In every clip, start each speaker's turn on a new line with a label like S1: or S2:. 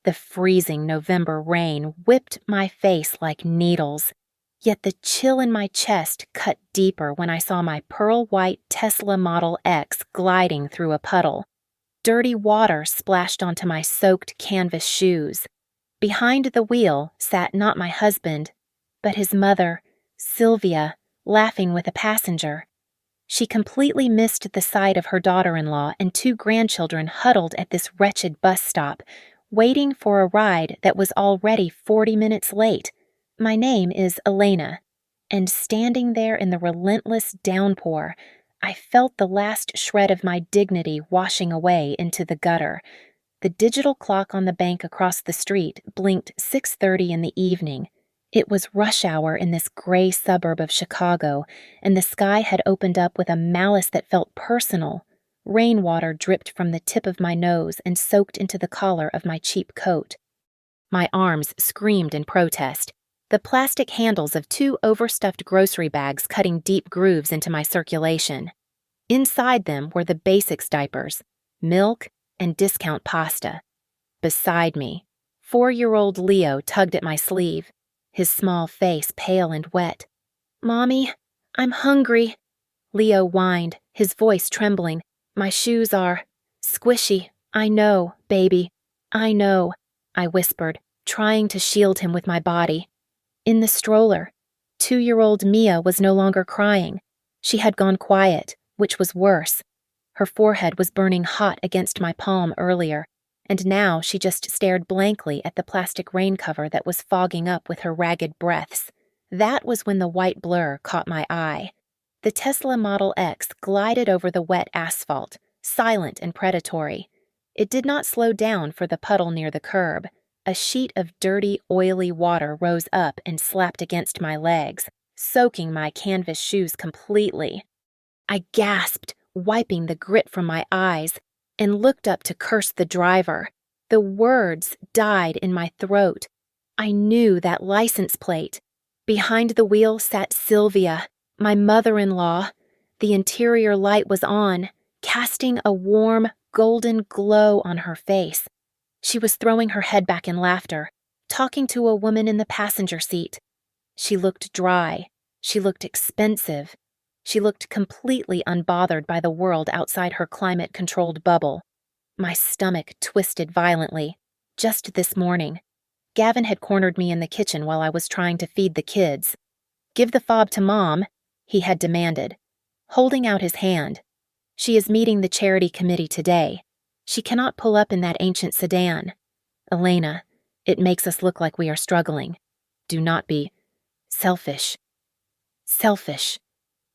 S1: The freezing November rain whipped my face like needles, yet the chill in my chest cut deeper when I saw my pearl-white Tesla Model X gliding through a puddle. Dirty water splashed onto my soaked canvas shoes. Behind the wheel sat not my husband, but his mother, Sylvia, laughing with a passenger. She completely missed the sight of her daughter-in-law and two grandchildren huddled at this wretched bus stop, waiting for a ride that was already 40 minutes late. My name is Elena, and standing there in the relentless downpour, I felt the last shred of my dignity washing away into the gutter. The digital clock on the bank across the street blinked 6:30 in the evening. It was rush hour in this gray suburb of Chicago, and the sky had opened up with a malice that felt personal. Rainwater dripped from the tip of my nose and soaked into the collar of my cheap coat. My arms screamed in protest, the plastic handles of two overstuffed grocery bags cutting deep grooves into my circulation. Inside them were the basics diapers, milk, and discount pasta. Beside me, 4-year-old Leo tugged at my sleeve, his small face pale and wet. "Mommy, I'm hungry," Leo whined, his voice trembling. "My shoes are squishy. I know, baby. I know," I whispered, trying to shield him with my body. In the stroller, 2-year-old Mia was no longer crying. She had gone quiet, which was worse. Her forehead was burning hot against my palm earlier, and now she just stared blankly at the plastic rain cover that was fogging up with her ragged breaths. That was when the white blur caught my eye. The Tesla Model X glided over the wet asphalt, silent and predatory. It did not slow down for the puddle near the curb. A sheet of dirty, oily water rose up and slapped against my legs, soaking my canvas shoes completely. I gasped, wiping the grit from my eyes, and looked up to curse the driver. The words died in my throat. I knew that license plate. Behind the wheel sat Sylvia, my mother-in-law. The interior light was on, casting a warm, golden glow on her face. She was throwing her head back in laughter, talking to a woman in the passenger seat. She looked dry. She looked expensive. She looked completely unbothered by the world outside her climate-controlled bubble. My stomach twisted violently. Just this morning, Gavin had cornered me in the kitchen while I was trying to feed the kids. "Give the fob to Mom," he had demanded, holding out his hand. "She is meeting the charity committee today. She cannot pull up in that ancient sedan. Elena, it makes us look like we are struggling. Do not be selfish." Selfish.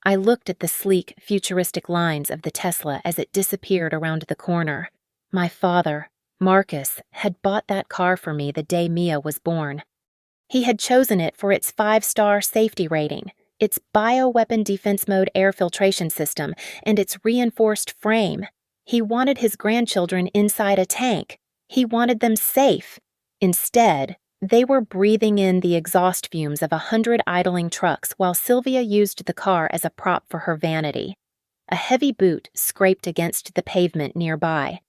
S1: I looked at the sleek, futuristic lines of the Tesla as it disappeared around the corner. My father, Marcus, had bought that car for me the day Mia was born. He had chosen it for its 5-star safety rating, its bioweapon defense mode air filtration system, and its reinforced frame. He wanted his grandchildren inside a tank. He wanted them safe. Instead, they were breathing in the exhaust fumes of 100 idling trucks while Sylvia used the car as a prop for her vanity. A heavy boot scraped against the pavement nearby.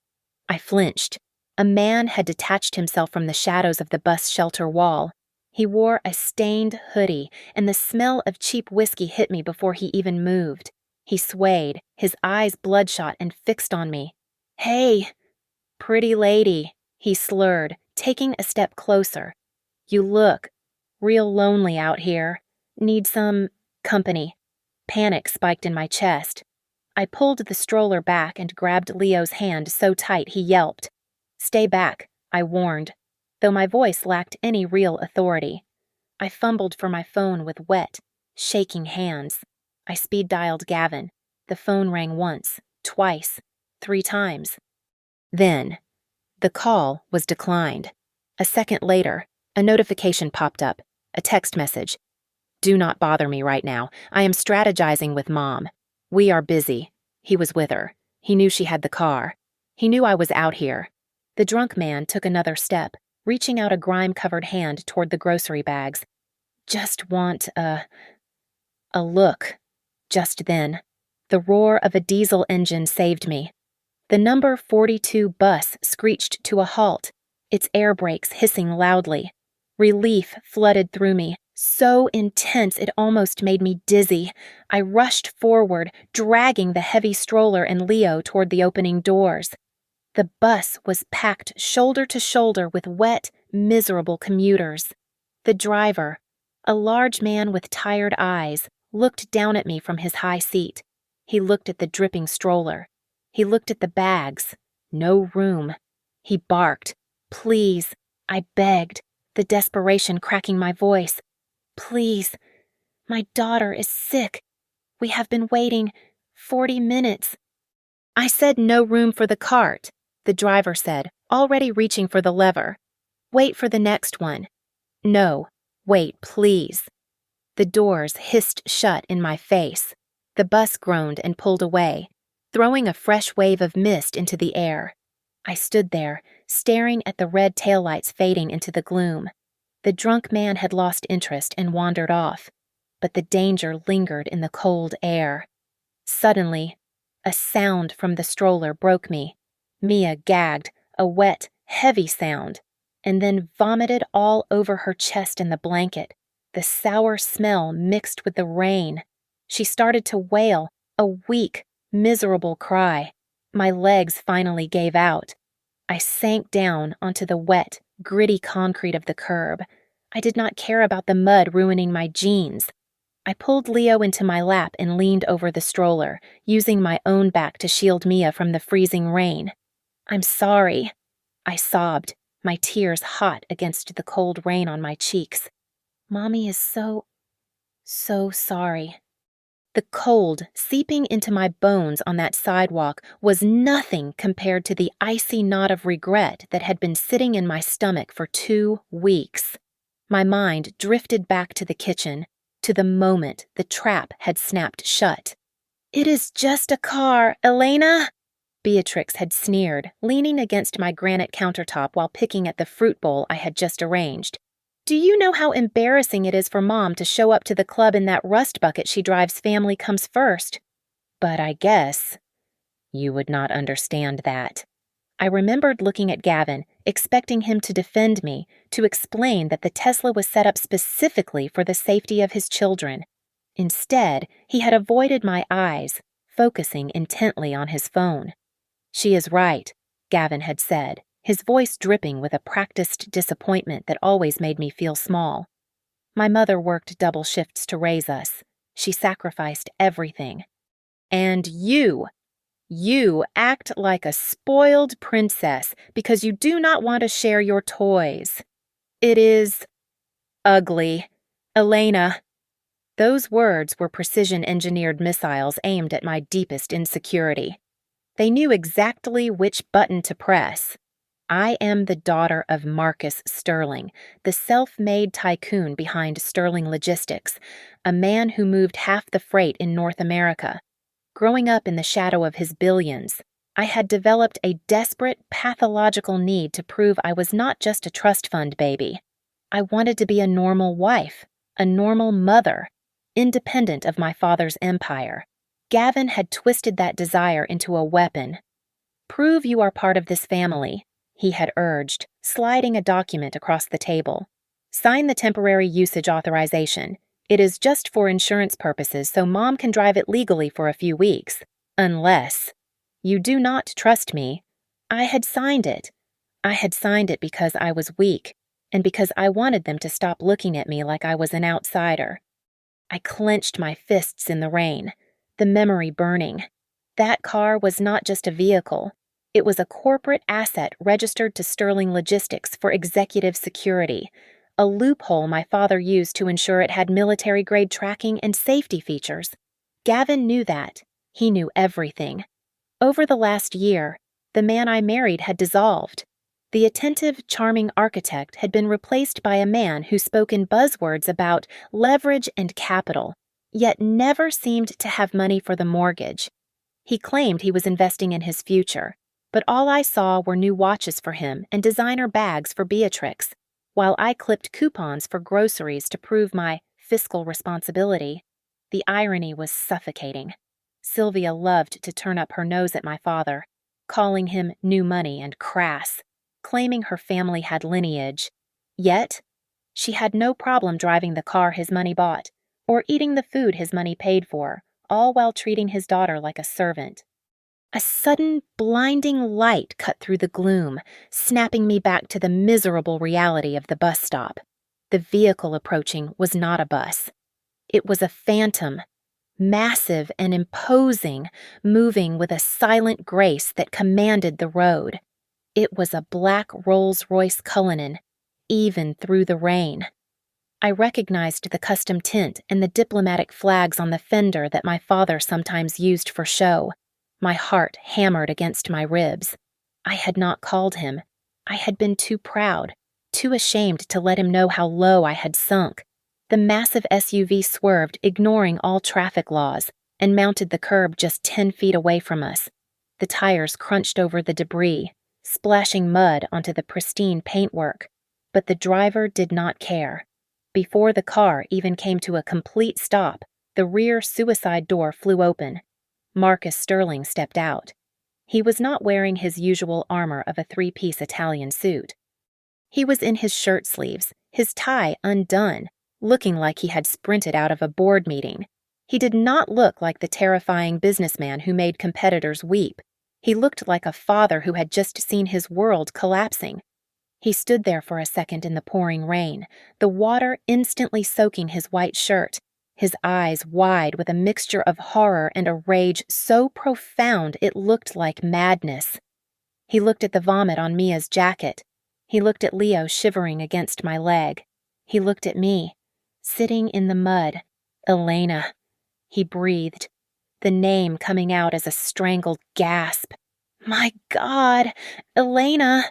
S1: I flinched. A man had detached himself from the shadows of the bus shelter wall. He wore a stained hoodie, and the smell of cheap whiskey hit me before he even moved. He swayed, his eyes bloodshot and fixed on me. "Hey, pretty lady," he slurred, taking a step closer. "You look real lonely out here. Need some company." Panic spiked in my chest. I pulled the stroller back and grabbed Leo's hand so tight he yelped. "Stay back," I warned, though my voice lacked any real authority. I fumbled for my phone with wet, shaking hands. I speed-dialed Gavin. The phone rang once, twice, 3 times. Then, the call was declined. A second later, a notification popped up, a text message. "Do not bother me right now. I am strategizing with Mom. We are busy." He was with her. He knew she had the car. He knew I was out here. The drunk man took another step, reaching out a grime-covered hand toward the grocery bags. "Just want a look." Just then, the roar of a diesel engine saved me. The number 42 bus screeched to a halt. its air brakes hissing loudly. Relief flooded through me, so intense it almost made me dizzy. I rushed forward, dragging the heavy stroller and Leo toward the opening doors. The bus was packed shoulder to shoulder with wet, miserable commuters. The driver, a large man with tired eyes, looked down at me from his high seat. He looked at the dripping stroller. He looked at the bags. No room. He barked. "Please," I begged, the desperation cracking my voice. "Please, my daughter is sick. We have been waiting 40 minutes. "I said no room for the cart," the driver said, already reaching for the lever. "Wait for the next one." "No, wait, please." The doors hissed shut in my face. The bus groaned and pulled away, throwing a fresh wave of mist into the air. I stood there, staring at the red taillights fading into the gloom. The drunk man had lost interest and wandered off, but the danger lingered in the cold air. Suddenly, a sound from the stroller broke me. Mia gagged, a wet, heavy sound, and then vomited all over her chest and the blanket. The sour smell mixed with the rain. She started to wail, a weak, miserable cry. My legs finally gave out. I sank down onto the wet, gritty concrete of the curb. I did not care about the mud ruining my jeans. I pulled Leo into my lap and leaned over the stroller, using my own back to shield Mia from the freezing rain. "I'm sorry," I sobbed, my tears hot against the cold rain on my cheeks. "Mommy is so sorry." The cold seeping into my bones on that sidewalk was nothing compared to the icy knot of regret that had been sitting in my stomach for 2 weeks. My mind drifted back to the kitchen, to the moment the trap had snapped shut. "It is just a car, Elena," Beatrix had sneered, leaning against my granite countertop while picking at the fruit bowl I had just arranged. "Do you know how embarrassing it is for Mom to show up to the club in that rust bucket she drives Family Comes First? But I guess you would not understand that." I remembered looking at Gavin, expecting him to defend me, to explain that the Tesla was set up specifically for the safety of his children. Instead, he had avoided my eyes, focusing intently on his phone. "She is right," Gavin had said, his voice dripping with a practiced disappointment that always made me feel small. "My mother worked double shifts to raise us. She sacrificed everything. And you act like a spoiled princess because you do not want to share your toys. It is ugly. Elena." Those words were precision-engineered missiles aimed at my deepest insecurity. They knew exactly which button to press. I am the daughter of Marcus Sterling, the self-made tycoon behind Sterling Logistics, a man who moved half the freight in North America. Growing up in the shadow of his billions, I had developed a desperate, pathological need to prove I was not just a trust fund baby. I wanted to be a normal wife, a normal mother, independent of my father's empire. Gavin had twisted that desire into a weapon. "Prove you are part of this family," he had urged, sliding a document across the table. "Sign the temporary usage authorization. It is just for insurance purposes, so Mom can drive it legally for a few weeks. Unless you do not trust me." I had signed it. I had signed it because I was weak, and because I wanted them to stop looking at me like I was an outsider. I clenched my fists in the rain, the memory burning. That car was not just a vehicle. It was a corporate asset registered to Sterling Logistics for executive security, a loophole my father used to ensure it had military-grade tracking and safety features. Gavin knew that. He knew everything. Over the last year, the man I married had dissolved. The attentive, charming architect had been replaced by a man who spoke in buzzwords about leverage and capital, yet never seemed to have money for the mortgage. He claimed he was investing in his future, but all I saw were new watches for him and designer bags for Beatrix, while I clipped coupons for groceries to prove my fiscal responsibility. The irony was suffocating. Sylvia loved to turn up her nose at my father, calling him new money and crass. claiming her family had lineage. Yet, she had no problem driving the car his money bought, or eating the food his money paid for, all while treating his daughter like a servant. A sudden, blinding light cut through the gloom, snapping me back to the miserable reality of the bus stop. The vehicle approaching was not a bus. It was a phantom, massive and imposing, moving with a silent grace that commanded the road. It was a black Rolls-Royce Cullinan, even through the rain. I recognized the custom tint and the diplomatic flags on the fender that my father sometimes used for show. My heart hammered against my ribs. I had not called him. I had been too proud, too ashamed to let him know how low I had sunk. The massive SUV swerved, ignoring all traffic laws, and mounted the curb just 10 feet away from us. The tires crunched over the debris, splashing mud onto the pristine paintwork. But the driver did not care. Before the car even came to a complete stop, the rear suicide door flew open. Marcus Sterling stepped out. He was not wearing his usual armor of a three-piece Italian suit. He was in his shirt sleeves, his tie undone, looking like he had sprinted out of a board meeting. He did not look like the terrifying businessman who made competitors weep. He looked like a father who had just seen his world collapsing. He stood there for a second in the pouring rain, the water instantly soaking his white shirt, his eyes wide with a mixture of horror and a rage so profound it looked like madness. He looked at the vomit on Mia's jacket. He looked at Leo shivering against my leg. He looked at me, sitting in the mud. Elena. He breathed, the name coming out as a strangled gasp. My God, Elena!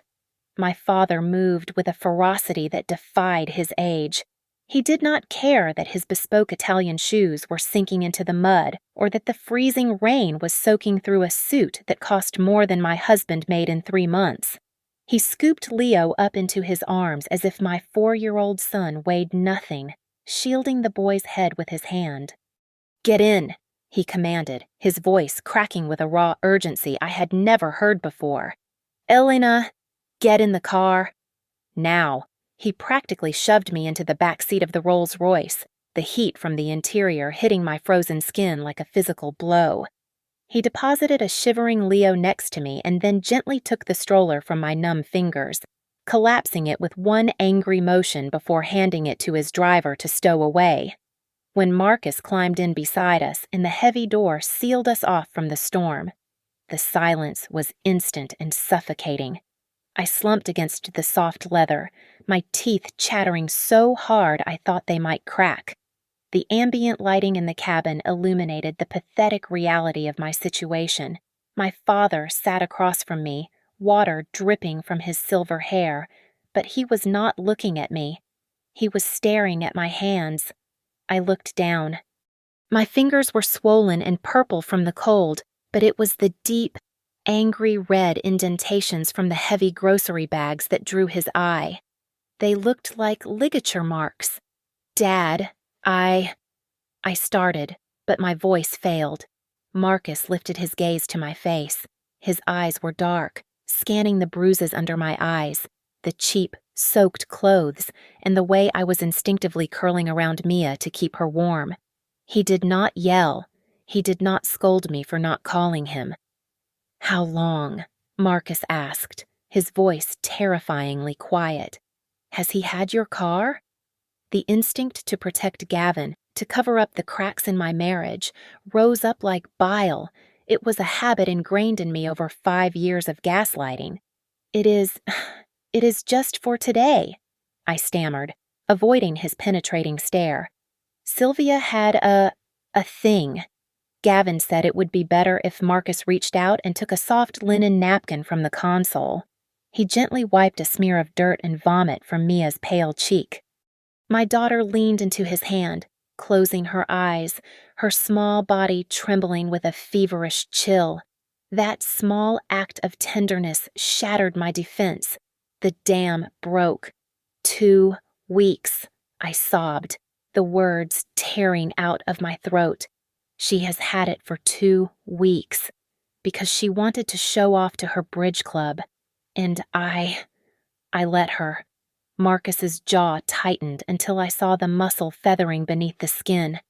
S1: My father moved with a ferocity that defied his age. He did not care that his bespoke Italian shoes were sinking into the mud or that the freezing rain was soaking through a suit that cost more than my husband made in 3 months. He scooped Leo up into his arms as if my 4-year-old son weighed nothing, shielding the boy's head with his hand. "Get in," he commanded, his voice cracking with a raw urgency I had never heard before. "Elena, get in the car." Now. He practically shoved me into the back seat of the Rolls-Royce, the heat from the interior hitting my frozen skin like a physical blow. He deposited a shivering Leo next to me and then gently took the stroller from my numb fingers, collapsing it with one angry motion before handing it to his driver to stow away. When Marcus climbed in beside us and the heavy door sealed us off from the storm, the silence was instant and suffocating. I slumped against the soft leather, my teeth chattering so hard I thought they might crack. The ambient lighting in the cabin illuminated the pathetic reality of my situation. My father sat across from me, water dripping from his silver hair, but he was not looking at me. He was staring at my hands. I looked down. My fingers were swollen and purple from the cold, but it was the deep, angry red indentations from the heavy grocery bags that drew his eye. They looked like ligature marks. "Dad, I started, but my voice failed. Marcus lifted his gaze to my face. His eyes were dark, scanning the bruises under my eyes, the cheap, soaked clothes, and the way I was instinctively curling around Mia to keep her warm. He did not yell. He did not scold me for not calling him. "How long?" Marcus asked, his voice terrifyingly quiet. "Has he had your car?" The instinct to protect Gavin, to cover up the cracks in my marriage, rose up like bile. It was a habit ingrained in me over 5 years of gaslighting. It is just for today," I stammered, avoiding his penetrating stare. "Sylvia had a thing. Gavin said it would be better if Marcus reached out and took a soft linen napkin from the console." He gently wiped a smear of dirt and vomit from Mia's pale cheek. My daughter leaned into his hand, closing her eyes, her small body trembling with a feverish chill. That small act of tenderness shattered my defense. The dam broke. 2 weeks, I sobbed, the words tearing out of my throat. She has had it for 2 weeks, because she wanted to show off to her bridge club. And I I let her. Marcus's jaw tightened until I saw the muscle feathering beneath the skin.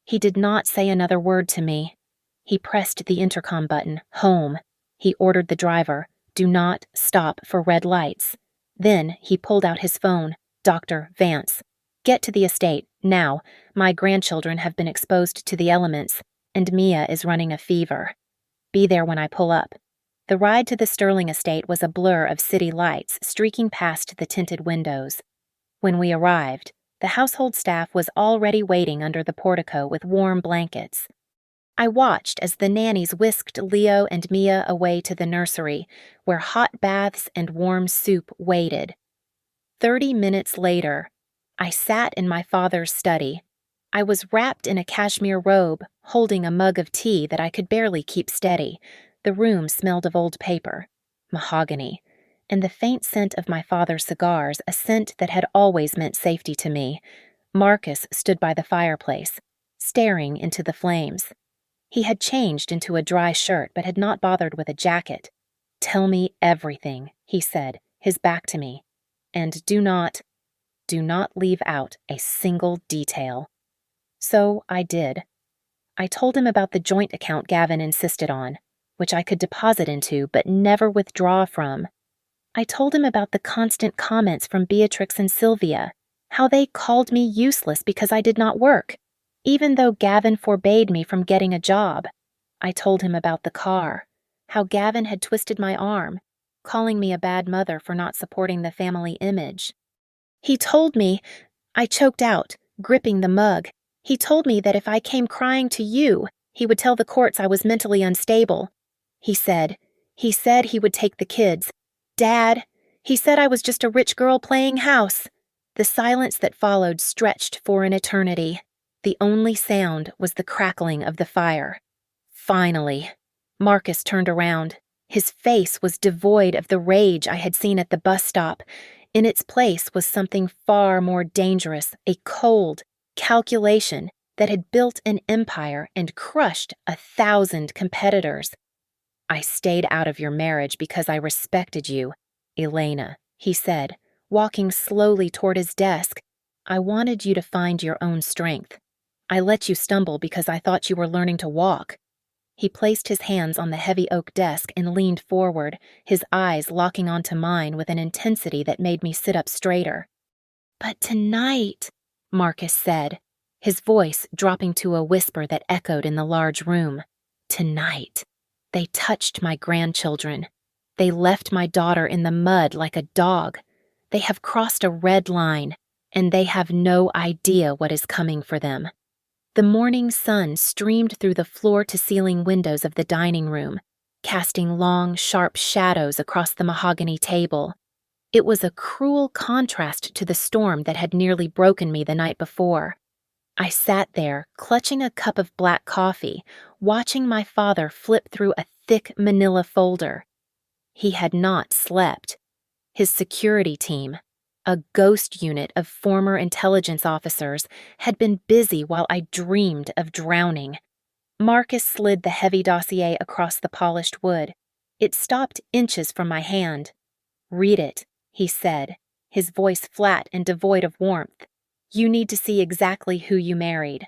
S1: He did not say another word to me. He pressed the intercom button, home. He ordered the driver, do not stop for red lights. Then he pulled out his phone, Dr. Vance. Get to the estate, now. My grandchildren have been exposed to the elements, and Mia is running a fever. Be there when I pull up. The ride to the Sterling estate was a blur of city lights streaking past the tinted windows. When we arrived, the household staff was already waiting under the portico with warm blankets. I watched as the nannies whisked Leo and Mia away to the nursery, where hot baths and warm soup waited. 30 minutes later, I sat in my father's study. I was wrapped in a cashmere robe, holding a mug of tea that I could barely keep steady. The room smelled of old paper, mahogany, and the faint scent of my father's cigars, a scent that had always meant safety to me. Marcus stood by the fireplace, staring into the flames. He had changed into a dry shirt but had not bothered with a jacket. "Tell me everything," he said, his back to me. "And do not leave out a single detail." So I did. I told him about the joint account Gavin insisted on, which I could deposit into but never withdraw from. I told him about the constant comments from Beatrix and Sylvia, how they called me useless because I did not work, even though Gavin forbade me from getting a job. I told him about the car, how Gavin had twisted my arm, calling me a bad mother for not supporting the family image. He told me, I choked out, gripping the mug. He told me that if I came crying to you, he would tell the courts I was mentally unstable. He said he would take the kids. Dad, he said I was just a rich girl playing house. The silence that followed stretched for an eternity. The only sound was the crackling of the fire. Finally, Marcus turned around. His face was devoid of the rage I had seen at the bus stop. In its place was something far more dangerous, a cold calculation that had built an empire and crushed 1,000 competitors. "I stayed out of your marriage because I respected you, Elena," he said, walking slowly toward his desk. "I wanted you to find your own strength. I let you stumble because I thought you were learning to walk." He placed his hands on the heavy oak desk and leaned forward, his eyes locking onto mine with an intensity that made me sit up straighter. "But tonight," Marcus said, his voice dropping to a whisper that echoed in the large room. "Tonight, they touched my grandchildren. They left my daughter in the mud like a dog. They have crossed a red line, and they have no idea what is coming for them." The morning sun streamed through the floor-to-ceiling windows of the dining room, casting long, sharp shadows across the mahogany table. It was a cruel contrast to the storm that had nearly broken me the night before. I sat there, clutching a cup of black coffee, watching my father flip through a thick manila folder. He had not slept. His security team, a ghost unit of former intelligence officers, had been busy while I dreamed of drowning. Marcus slid the heavy dossier across the polished wood. It stopped inches from my hand. "Read it," he said, his voice flat and devoid of warmth. "You need to see exactly who you married."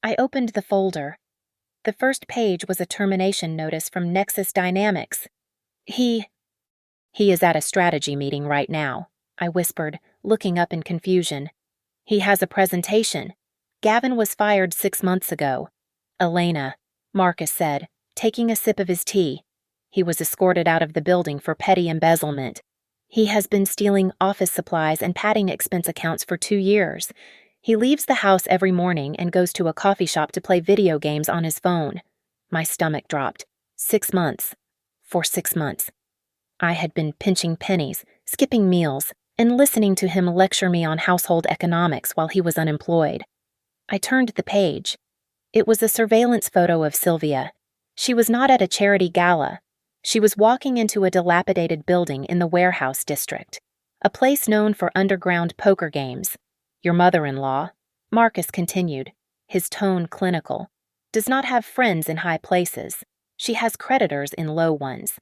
S1: I opened the folder. The first page was a termination notice from Nexus Dynamics. He is at a strategy meeting right now," I whispered, looking up in confusion. "He has a presentation. Gavin was fired 6 months ago." "Elena," Marcus said, taking a sip of his tea. "He was escorted out of the building for petty embezzlement. He has been stealing office supplies and padding expense accounts for 2 years. He leaves the house every morning and goes to a coffee shop to play video games on his phone." My stomach dropped. 6 months. For 6 months. I had been pinching pennies, skipping meals, and listening to him lecture me on household economics while he was unemployed. I turned the page. It was a surveillance photo of Sylvia. She was not at a charity gala. She was walking into a dilapidated building in the warehouse district, a place known for underground poker games. "Your mother-in-law," Marcus continued, his tone clinical, "does not have friends in high places. She has creditors in low ones."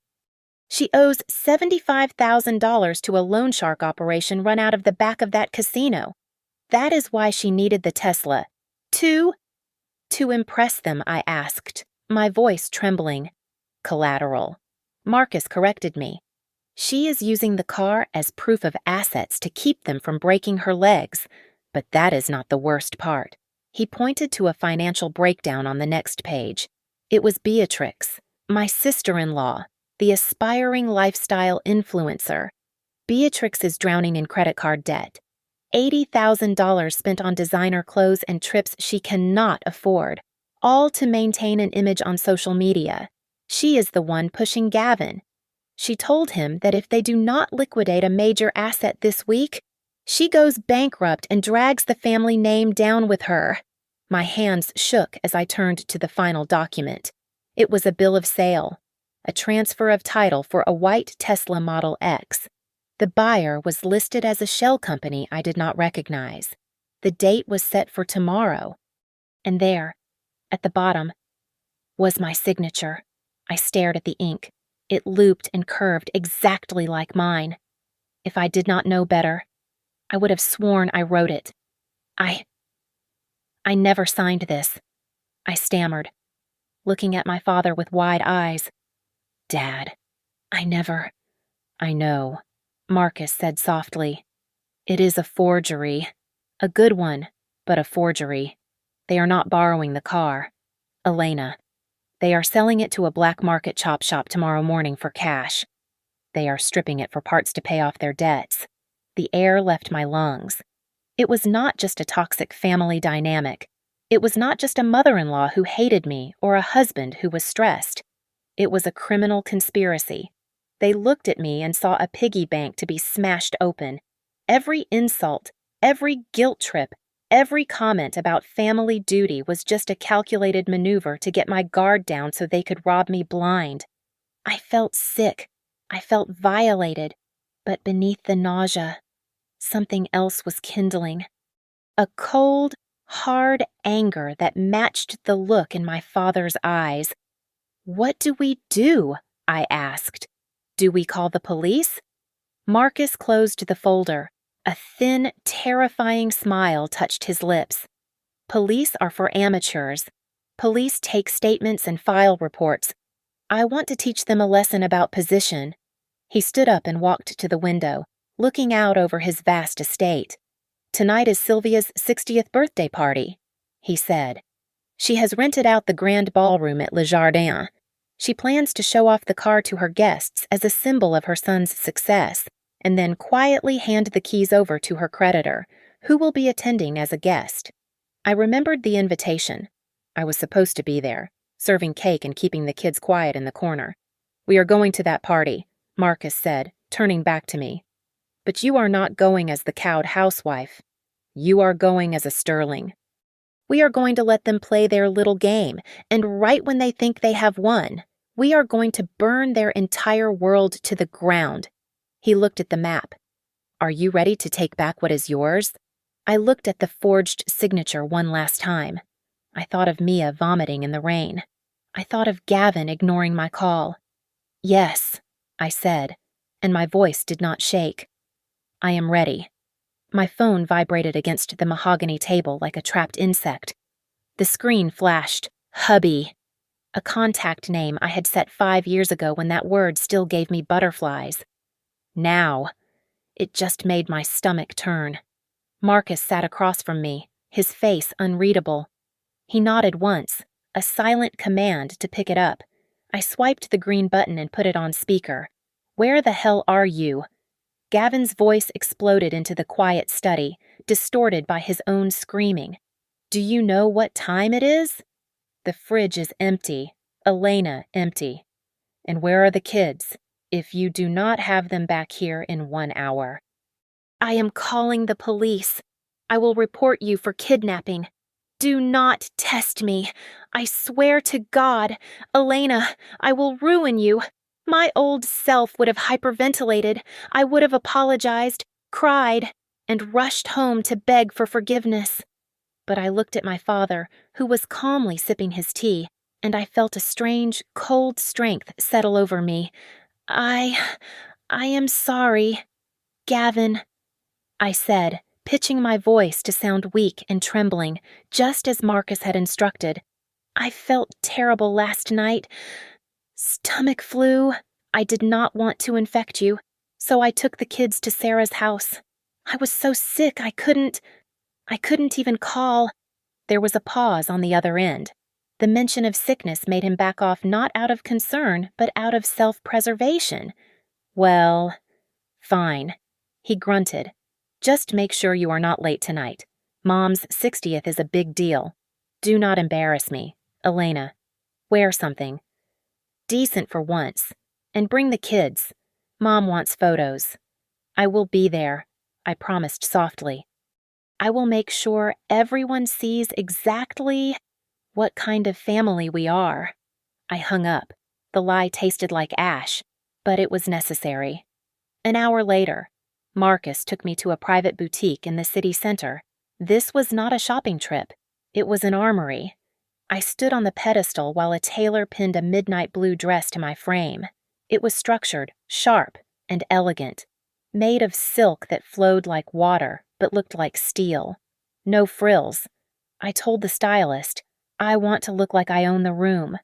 S1: She owes $75,000 to a loan shark operation run out of the back of that casino. That is why she needed the Tesla. To impress them, I asked, my voice trembling. Collateral. Marcus corrected me. She is using the car as proof of assets to keep them from breaking her legs. But that is not the worst part. He pointed to a financial breakdown on the next page. It was Beatrix, my sister-in-law, the aspiring lifestyle influencer. Beatrix is drowning in credit card debt. $80,000 spent on designer clothes and trips she cannot afford, all to maintain an image on social media. She is the one pushing Gavin. She told him that if they do not liquidate a major asset this week, she goes bankrupt and drags the family name down with her. My hands shook as I turned to the final document. It was a bill of sale, a transfer of title for a white Tesla Model X. The buyer was listed as a shell company I did not recognize. The date was set for tomorrow. And there, at the bottom, was my signature. I stared at the ink. It looped and curved exactly like mine. If I did not know better, I would have sworn I wrote it. I never signed this, I stammered, looking at my father with wide eyes. Dad, I know, Marcus said softly. It is a forgery. A good one, but a forgery. They are not borrowing the car. Elena. They are selling it to a black market chop shop tomorrow morning for cash. They are stripping it for parts to pay off their debts. The air left my lungs. It was not just a toxic family dynamic. It was not just a mother-in-law who hated me or a husband who was stressed. It was a criminal conspiracy. They looked at me and saw a piggy bank to be smashed open. Every insult, every guilt trip, every comment about family duty was just a calculated maneuver to get my guard down so they could rob me blind. I felt sick. I felt violated. But beneath the nausea, something else was kindling. A cold, hard anger that matched the look in my father's eyes. What do we do? I asked. Do we call the police? Marcus closed the folder. A thin, terrifying smile touched his lips. Police are for amateurs. Police take statements and file reports. I want to teach them a lesson about position. He stood up and walked to the window, looking out over his vast estate. Tonight is Sylvia's 60th birthday party, he said. She has rented out the grand ballroom at Le Jardin. She plans to show off the car to her guests as a symbol of her son's success, and then quietly hand the keys over to her creditor, who will be attending as a guest. I remembered the invitation. I was supposed to be there, serving cake and keeping the kids quiet in the corner. We are going to that party, Marcus said, turning back to me. But you are not going as the cowed housewife. You are going as a Sterling. We are going to let them play their little game, and right when they think they have won, we are going to burn their entire world to the ground. He looked at the map. Are you ready to take back what is yours? I looked at the forged signature one last time. I thought of Mia vomiting in the rain. I thought of Gavin ignoring my call. Yes, I said, and my voice did not shake. I am ready. My phone vibrated against the mahogany table like a trapped insect. The screen flashed, hubby, a contact name I had set 5 years ago when that word still gave me butterflies. Now, it just made my stomach turn. Marcus sat across from me, his face unreadable. He nodded once, a silent command to pick it up. I swiped the green button and put it on speaker. Where the hell are you? Gavin's voice exploded into the quiet study, distorted by his own screaming. Do you know what time it is? The fridge is empty. Elena empty. And where are the kids? If you do not have them back here in 1 hour. I am calling the police. I will report you for kidnapping. Do not test me. I swear to God, Elena, I will ruin you. My old self would have hyperventilated. I would have apologized, cried, and rushed home to beg for forgiveness. But I looked at my father, who was calmly sipping his tea, and I felt a strange, cold strength settle over me. I... I am sorry, Gavin, I said, pitching my voice to sound weak and trembling, just as Marcus had instructed. I felt terrible last night. Stomach flu. I did not want to infect you, so I took the kids to Sarah's house. I was so sick I couldn't even call. There was a pause on the other end. The mention of sickness made him back off not out of concern, but out of self-preservation. Well, fine, he grunted. Just make sure you are not late tonight. Mom's 60th is a big deal. Do not embarrass me, Elena. Wear something decent for once, and bring the kids. Mom wants photos. I will be there, I promised softly. I will make sure everyone sees exactly what kind of family we are. I hung up. The lie tasted like ash, but it was necessary. An hour later, Marcus took me to a private boutique in the city center. This was not a shopping trip. It was an armory. I stood on the pedestal while a tailor pinned a midnight blue dress to my frame. It was structured, sharp, and elegant, made of silk that flowed like water but looked like steel. No frills. I told the stylist, I want to look like I own the room.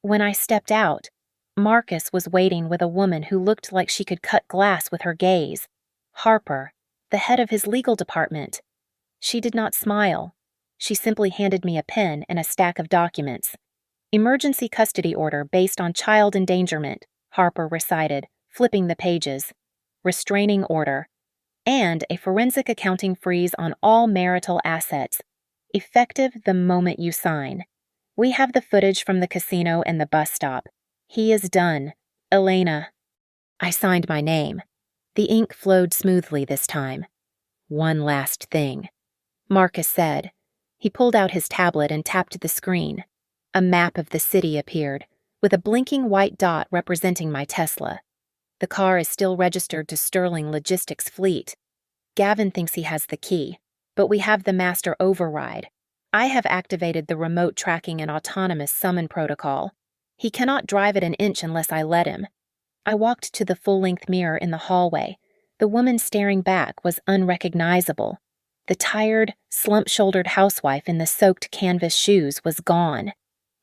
S1: When I stepped out, Marcus was waiting with a woman who looked like she could cut glass with her gaze. Harper, the head of his legal department. She did not smile. She simply handed me a pen and a stack of documents. Emergency custody order based on child endangerment, Harper recited, flipping the pages. Restraining order. And a forensic accounting freeze on all marital assets. Effective the moment you sign. We have the footage from the casino and the bus stop. He is done. Elena. I signed my name. The ink flowed smoothly this time. One last thing, Marcus said. He pulled out his tablet and tapped the screen. A map of the city appeared, with a blinking white dot representing my Tesla. The car is still registered to Sterling Logistics Fleet. Gavin thinks he has the key, but we have the master override. I have activated the remote tracking and autonomous summon protocol. He cannot drive it an inch unless I let him. I walked to the full-length mirror in the hallway. The woman staring back was unrecognizable. The tired, slump-shouldered housewife in the soaked canvas shoes was gone.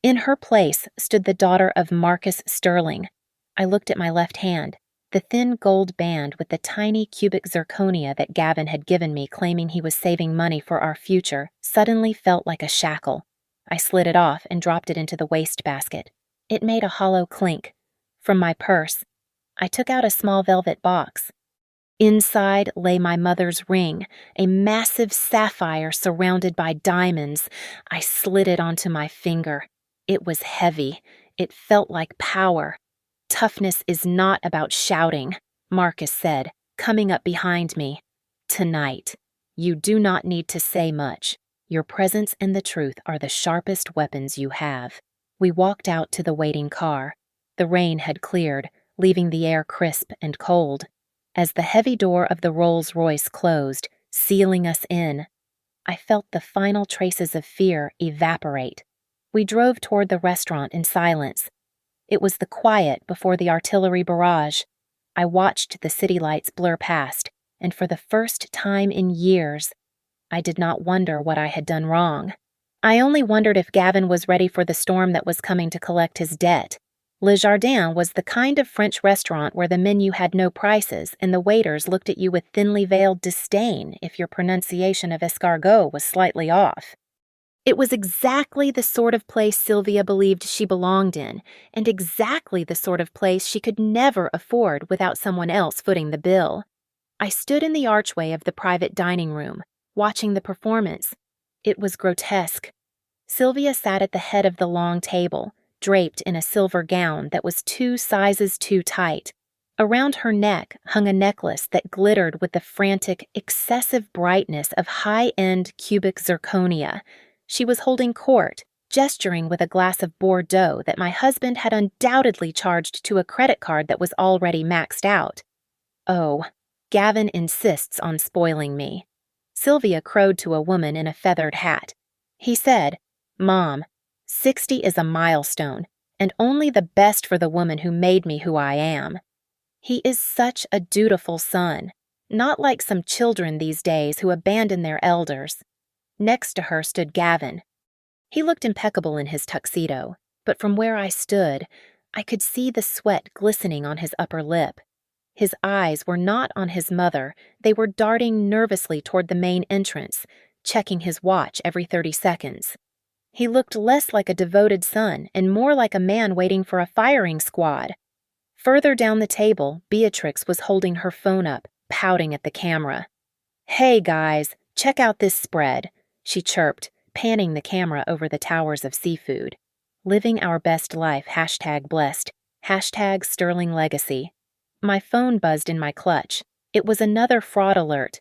S1: In her place stood the daughter of Marcus Sterling. I looked at my left hand. The thin gold band with the tiny cubic zirconia that Gavin had given me claiming he was saving money for our future suddenly felt like a shackle. I slid it off and dropped it into the wastebasket. It made a hollow clink. From my purse, I took out a small velvet box. Inside lay my mother's ring, a massive sapphire surrounded by diamonds. I slid it onto my finger. It was heavy. It felt like power. Toughness is not about shouting, Marcus said, coming up behind me. Tonight, you do not need to say much. Your presence and the truth are the sharpest weapons you have. We walked out to the waiting car. The rain had cleared, leaving the air crisp and cold. As the heavy door of the Rolls-Royce closed, sealing us in, I felt the final traces of fear evaporate. We drove toward the restaurant in silence. It was the quiet before the artillery barrage. I watched the city lights blur past, and for the first time in years, I did not wonder what I had done wrong. I only wondered if Gavin was ready for the storm that was coming to collect his debt. Le Jardin was the kind of French restaurant where the menu had no prices and the waiters looked at you with thinly veiled disdain if your pronunciation of escargot was slightly off. It was exactly the sort of place Sylvia believed she belonged in, and exactly the sort of place she could never afford without someone else footing the bill. I stood in the archway of the private dining room, watching the performance. It was grotesque. Sylvia sat at the head of the long table, draped in a silver gown that was 2 sizes too tight. Around her neck hung a necklace that glittered with the frantic, excessive brightness of high-end cubic zirconia. She was holding court, gesturing with a glass of Bordeaux that my husband had undoubtedly charged to a credit card that was already maxed out. Oh, Gavin insists on spoiling me. Sylvia crowed to a woman in a feathered hat. He said, "Mom, 60 is a milestone, and only the best for the woman who made me who I am. He is such a dutiful son, not like some children these days who abandon their elders. Next to her stood Gavin. He looked impeccable in his tuxedo, but from where I stood, I could see the sweat glistening on his upper lip. His eyes were not on his mother, they were darting nervously toward the main entrance, checking his watch every 30 seconds. He looked less like a devoted son and more like a man waiting for a firing squad. Further down the table, Beatrix was holding her phone up, pouting at the camera. "Hey guys, check out this spread," she chirped, panning the camera over the towers of seafood. "Living our best life, #blessed, #sterling legacy." My phone buzzed in my clutch. It was another fraud alert.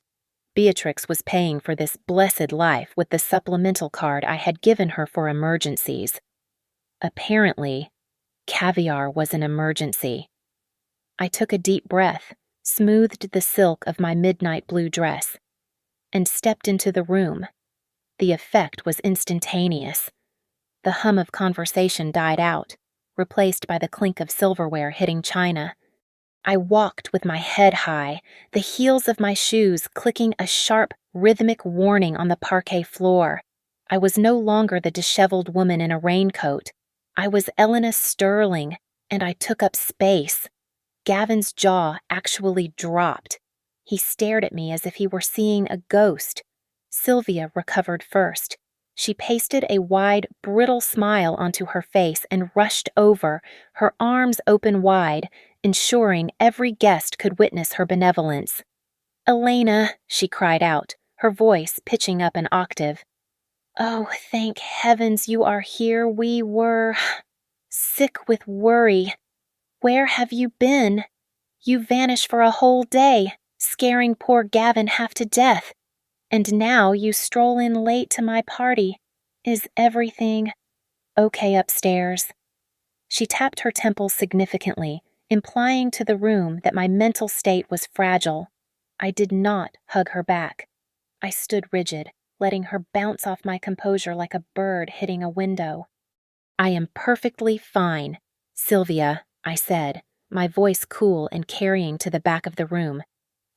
S1: Beatrix was paying for this blessed life with the supplemental card I had given her for emergencies. Apparently, caviar was an emergency. I took a deep breath, smoothed the silk of my midnight blue dress, and stepped into the room. The effect was instantaneous. The hum of conversation died out, replaced by the clink of silverware hitting china. I walked with my head high, the heels of my shoes clicking a sharp, rhythmic warning on the parquet floor. I was no longer the disheveled woman in a raincoat. I was Elena Sterling, and I took up space. Gavin's jaw actually dropped. He stared at me as if he were seeing a ghost. Sylvia recovered first. She pasted a wide, brittle smile onto her face and rushed over, her arms open wide, ensuring every guest could witness her benevolence. "Elena," she cried out, her voice pitching up an octave. "Oh, thank heavens you are here. We were sick with worry. Where have you been? You vanished for a whole day, scaring poor Gavin half to death. And now you stroll in late to my party. Is everything okay upstairs?" She tapped her temples significantly, implying to the room that my mental state was fragile. I did not hug her back. I stood rigid, letting her bounce off my composure like a bird hitting a window. "I am perfectly fine, Sylvia," I said, my voice cool and carrying to the back of the room.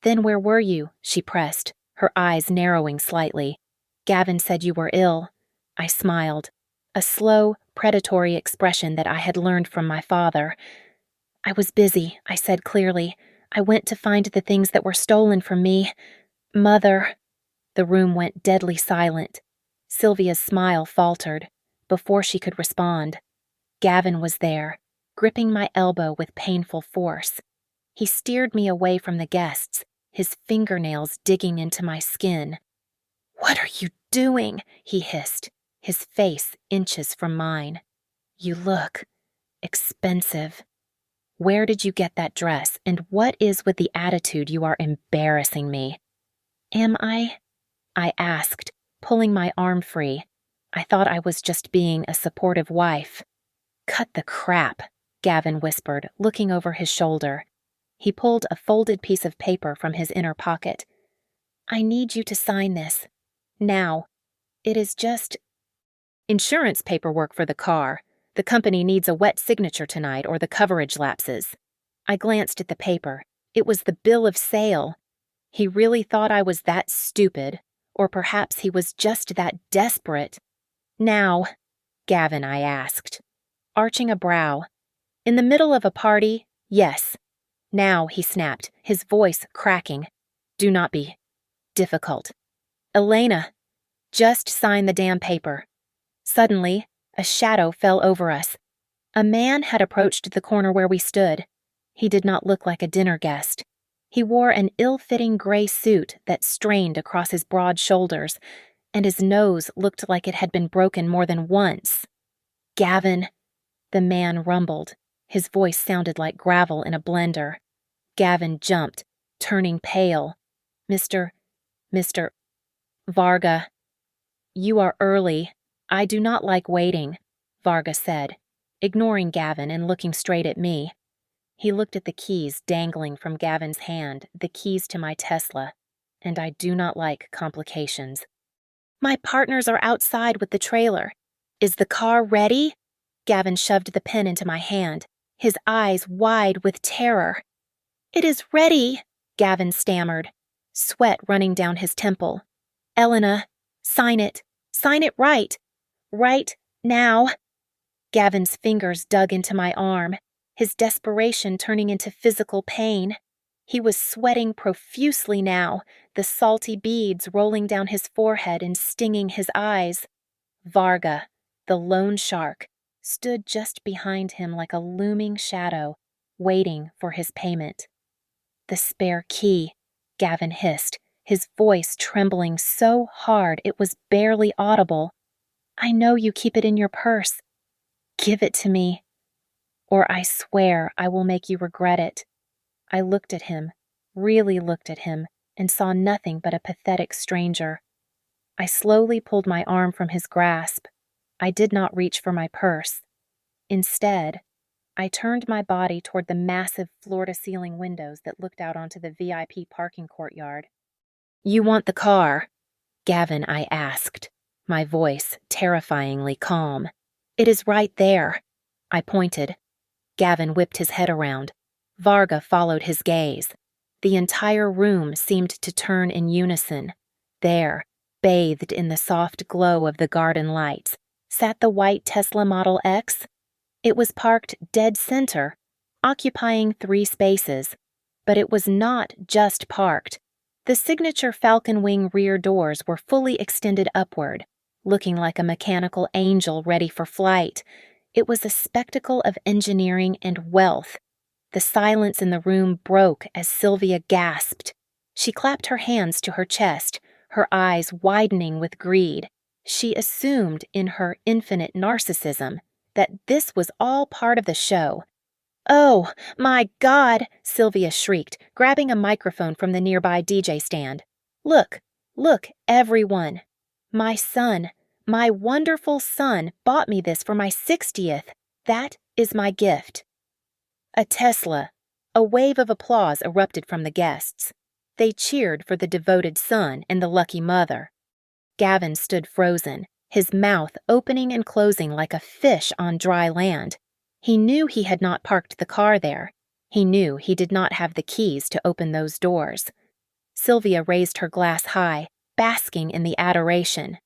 S1: "Then where were you?" she pressed, her eyes narrowing slightly. "Gavin said you were ill." I smiled, a slow, predatory expression that I had learned from my father. "I was busy," I said clearly. "I went to find the things that were stolen from me. Mother." The room went deadly silent. Sylvia's smile faltered. Before she could respond, Gavin was there, gripping my elbow with painful force. He steered me away from the guests, his fingernails digging into my skin. "What are you doing?" he hissed, his face inches from mine. "You look expensive. Where did you get that dress, and what is with the attitude you are embarrassing me?" "Am I?" I asked, pulling my arm free. I thought I was just being a supportive wife. "Cut the crap," Gavin whispered, looking over his shoulder. He pulled a folded piece of paper from his inner pocket. "I need you to sign this. Now. It is just insurance paperwork for the car. The company needs a wet signature tonight or the coverage lapses." I glanced at the paper. It was the bill of sale. He really thought I was that stupid, or perhaps he was just that desperate. "Now, Gavin," I asked, arching a brow. "In the middle of a party, yes. Now," he snapped, his voice cracking. "Do not be difficult. Elena, just sign the damn paper." Suddenly, a shadow fell over us. A man had approached the corner where we stood. He did not look like a dinner guest. He wore an ill-fitting gray suit that strained across his broad shoulders, and his nose looked like it had been broken more than once. "Gavin," the man rumbled. His voice sounded like gravel in a blender. Gavin jumped, turning pale. Mr. Varga." "You are early. I do not like waiting," Varga said, ignoring Gavin and looking straight at me. He looked at the keys dangling from Gavin's hand, the keys to my Tesla, and I do not like complications. "My partners are outside with the trailer. Is the car ready?" Gavin shoved the pen into my hand, his eyes wide with terror. "It is ready," Gavin stammered, sweat running down his temple. "Elena, sign it. Sign it right. Right now." Gavin's fingers dug into my arm, his desperation turning into physical pain. He was sweating profusely now, the salty beads rolling down his forehead and stinging his eyes. Varga, the loan shark, stood just behind him like a looming shadow, waiting for his payment. "The spare key," Gavin hissed, his voice trembling so hard it was barely audible. "I know you keep it in your purse. Give it to me, or I swear I will make you regret it." I looked at him, really looked at him, and saw nothing but a pathetic stranger. I slowly pulled my arm from his grasp. I did not reach for my purse. Instead, I turned my body toward the massive floor-to-ceiling windows that looked out onto the VIP parking courtyard. "You want the car?" Gavin, I asked, my voice terrifyingly calm. "It is right there." I pointed. Gavin whipped his head around. Varga followed his gaze. The entire room seemed to turn in unison. There, bathed in the soft glow of the garden lights, sat the white Tesla Model X. It was parked dead center, occupying 3 spaces. But it was not just parked. The signature Falcon Wing rear doors were fully extended upward, looking like a mechanical angel ready for flight. It was a spectacle of engineering and wealth. The silence in the room broke as Sylvia gasped. She clapped her hands to her chest, her eyes widening with greed. She assumed, in her infinite narcissism, that this was all part of the show. "Oh, my God!" Sylvia shrieked, grabbing a microphone from the nearby DJ stand. Look, everyone. My son, my wonderful son, bought me this for my 60th. That is my gift." A Tesla. A wave of applause erupted from the guests. They cheered for the devoted son and the lucky mother. Gavin stood frozen, his mouth opening and closing like a fish on dry land. He knew he had not parked the car there. He knew he did not have the keys to open those doors. Sylvia raised her glass high, basking in the adoration.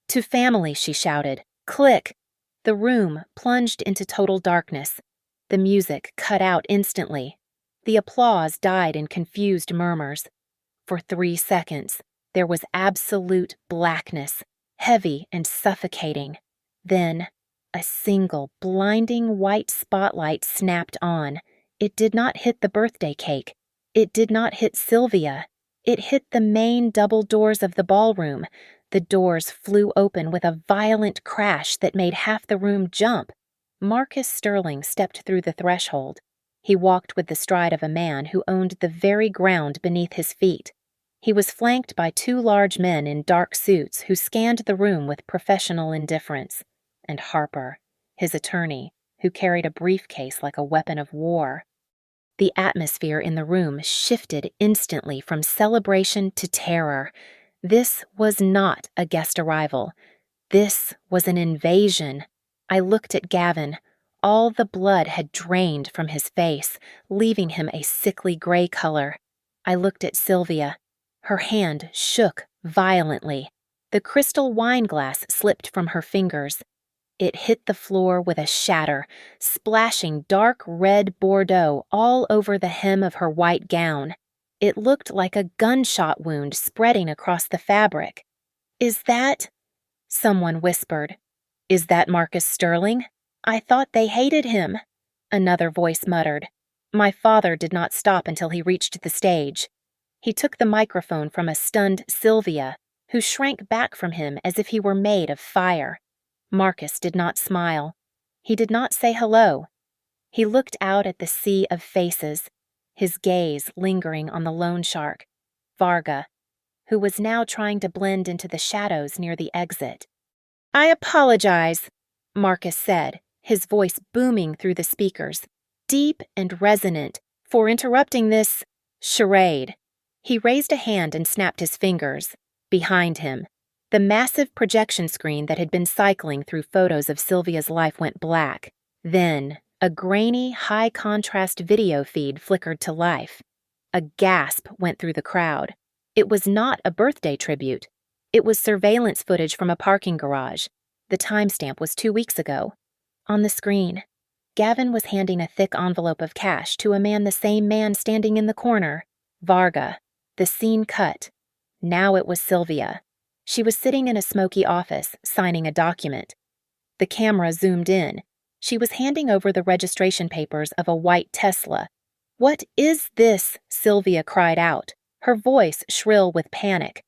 S1: "To family," she shouted. "Click!" The room plunged into total darkness. The music cut out instantly. The applause died in confused murmurs. For 3 seconds, there was absolute blackness, heavy and suffocating. Then, a single blinding white spotlight snapped on. It did not hit the birthday cake. It did not hit Sylvia. It hit the main double doors of the ballroom. The doors flew open with a violent crash that made half the room jump. Marcus Sterling stepped through the threshold. He walked with the stride of a man who owned the very ground beneath his feet. He was flanked by 2 large men in dark suits who scanned the room with professional indifference, and Harper, his attorney, who carried a briefcase like a weapon of war. The atmosphere in the room shifted instantly from celebration to terror. This was not a guest arrival. This was an invasion. I looked at Gavin. All the blood had drained from his face, leaving him a sickly gray color. I looked at Sylvia. Her hand shook violently. The crystal wine glass slipped from her fingers. It hit the floor with a shatter, splashing dark red Bordeaux all over the hem of her white gown. It looked like a gunshot wound spreading across the fabric. "Is that—" someone whispered. "Is that Marcus Sterling? I thought they hated him." Another voice muttered. My father did not stop until he reached the stage. He took the microphone from a stunned Sylvia, who shrank back from him as if he were made of fire. Marcus did not smile. He did not say hello. He looked out at the sea of faces, his gaze lingering on the loan shark, Varga, who was now trying to blend into the shadows near the exit. "I apologize," Marcus said, his voice booming through the speakers, deep and resonant, "for interrupting this charade." He raised a hand and snapped his fingers. Behind him, The massive projection screen that had been cycling through photos of Sylvia's life went black. Then, a grainy, high-contrast video feed flickered to life. A gasp went through the crowd. It was not a birthday tribute. It was surveillance footage from a parking garage. The timestamp was 2 weeks ago. On the screen, Gavin was handing a thick envelope of cash to a man, the same man standing in the corner, Varga. The scene cut. Now it was Sylvia. She was sitting in a smoky office, signing a document. The camera zoomed in. She was handing over the registration papers of a white Tesla. "What is this?" Sylvia cried out, her voice shrill with panic.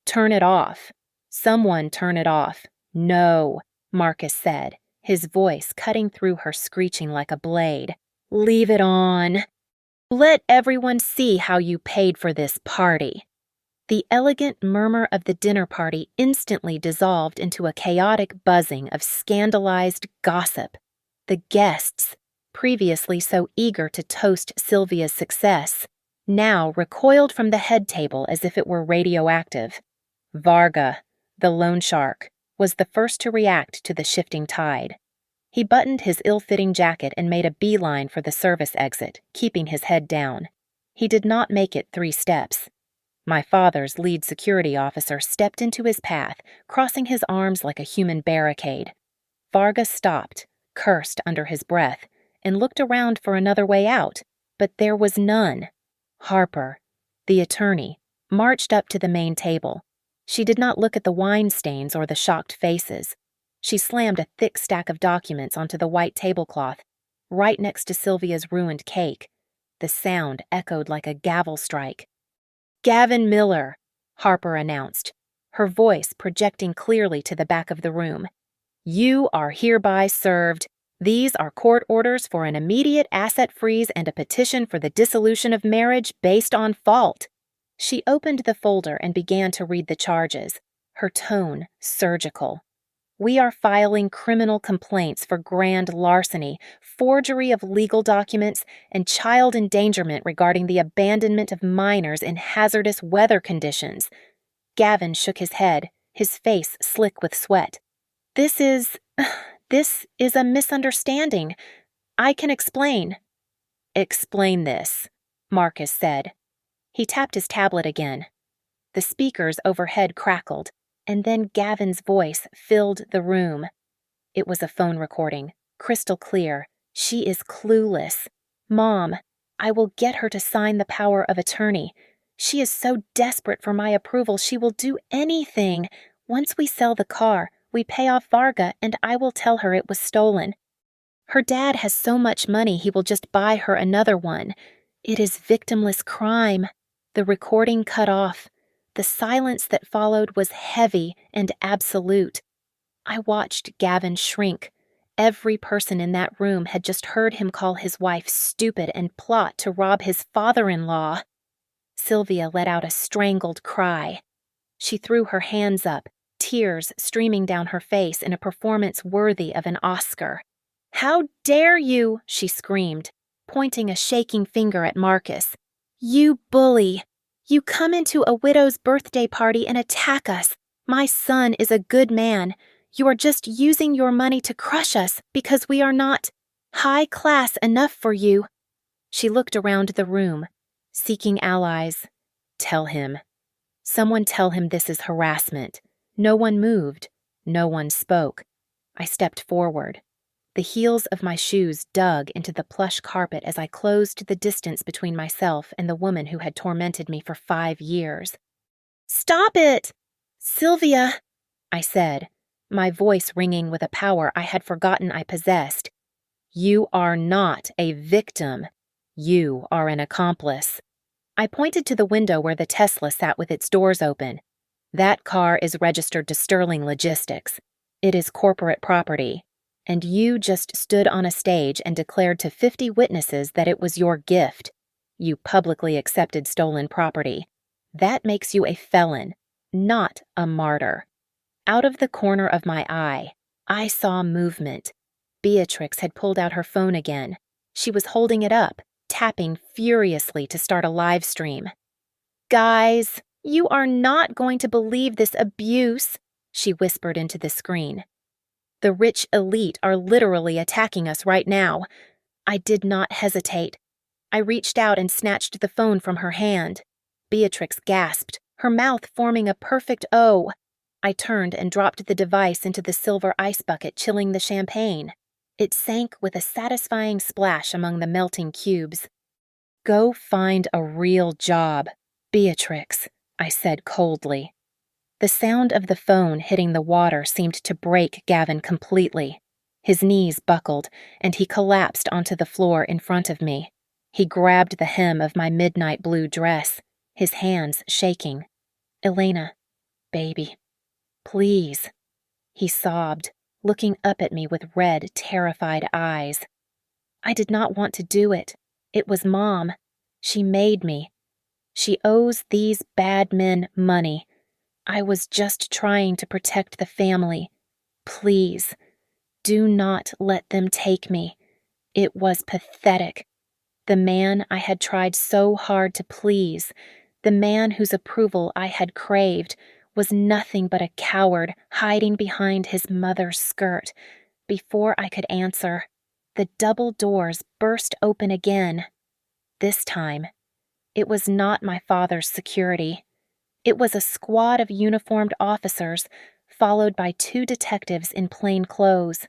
S1: "Turn it off. Someone turn it off." "No," Marcus said, his voice cutting through her, screeching like a blade. "Leave it on. Let everyone see how you paid for this party." The elegant murmur of the dinner party instantly dissolved into a chaotic buzzing of scandalized gossip. The guests, previously so eager to toast Sylvia's success, now recoiled from the head table as if it were radioactive. Varga, the loan shark, was the first to react to the shifting tide. He buttoned his ill-fitting jacket and made a beeline for the service exit, keeping his head down. He did not make it 3 steps. My father's lead security officer stepped into his path, crossing his arms like a human barricade. Varga stopped, cursed under his breath, and looked around for another way out, but there was none. Harper, the attorney, marched up to the main table. She did not look at the wine stains or the shocked faces. She slammed a thick stack of documents onto the white tablecloth, right next to Sylvia's ruined cake. The sound echoed like a gavel strike. "Gavin Miller," Harper announced, her voice projecting clearly to the back of the room. "You are hereby served. These are court orders for an immediate asset freeze and a petition for the dissolution of marriage based on fault." She opened the folder and began to read the charges, her tone surgical. "We are filing criminal complaints for grand larceny, forgery of legal documents, and child endangerment regarding the abandonment of minors in hazardous weather conditions." Gavin shook his head, his face slick with sweat. This is a misunderstanding. I can explain." "Explain this," Marcus said. He tapped his tablet again. The speakers overhead crackled, and then Gavin's voice filled the room. It was a phone recording, crystal clear. "She is clueless. Mom, I will get her to sign the power of attorney. She is so desperate for my approval she will do anything. Once we sell the car, we pay off Varga and I will tell her it was stolen. Her dad has so much money he will just buy her another one. It is victimless crime." The recording cut off. The silence that followed was heavy and absolute. I watched Gavin shrink. Every person in that room had just heard him call his wife stupid and plot to rob his father-in-law. Sylvia let out a strangled cry. She threw her hands up, tears streaming down her face in a performance worthy of an Oscar. "How dare you!" she screamed, pointing a shaking finger at Marcus. "You bully! You come into a widow's birthday party and attack us. My son is a good man. You are just using your money to crush us because we are not high class enough for you." She looked around the room, seeking allies. "Tell him. Someone tell him this is harassment." No one moved. No one spoke. I stepped forward. The heels of my shoes dug into the plush carpet as I closed the distance between myself and the woman who had tormented me for 5 years. "Stop it! Sylvia," I said, my voice ringing with a power I had forgotten I possessed. "You are not a victim. You are an accomplice." I pointed to the window where the Tesla sat with its doors open. "That car is registered to Sterling Logistics. It is corporate property. And you just stood on a stage and declared to 50 witnesses that it was your gift. You publicly accepted stolen property. That makes you a felon, not a martyr." Out of the corner of my eye, I saw movement. Beatrix had pulled out her phone again. She was holding it up, tapping furiously to start a live stream. "Guys," You are not going to believe this abuse, she whispered into the screen. The rich elite are literally attacking us right now. I did not hesitate. I reached out and snatched the phone from her hand. Beatrix gasped, her mouth forming a perfect O. I turned and dropped the device into the silver ice bucket, chilling the champagne. It sank with a satisfying splash among the melting cubes. Go find a real job, Beatrix, I said coldly. The sound of the phone hitting the water seemed to break Gavin completely. His knees buckled, and he collapsed onto the floor in front of me. He grabbed the hem of my midnight blue dress, his hands shaking. Elena, baby, please, he sobbed, looking up at me with red, terrified eyes. I did not want to do it. It was Mom. She made me. She owes these bad men money. I was just trying to protect the family. Please, do not let them take me. It was pathetic. The man I had tried so hard to please, the man whose approval I had craved, was nothing but a coward hiding behind his mother's skirt. Before I could answer, the double doors burst open again. This time, it was not my father's security. It was a squad of uniformed officers, followed by 2 detectives in plain clothes.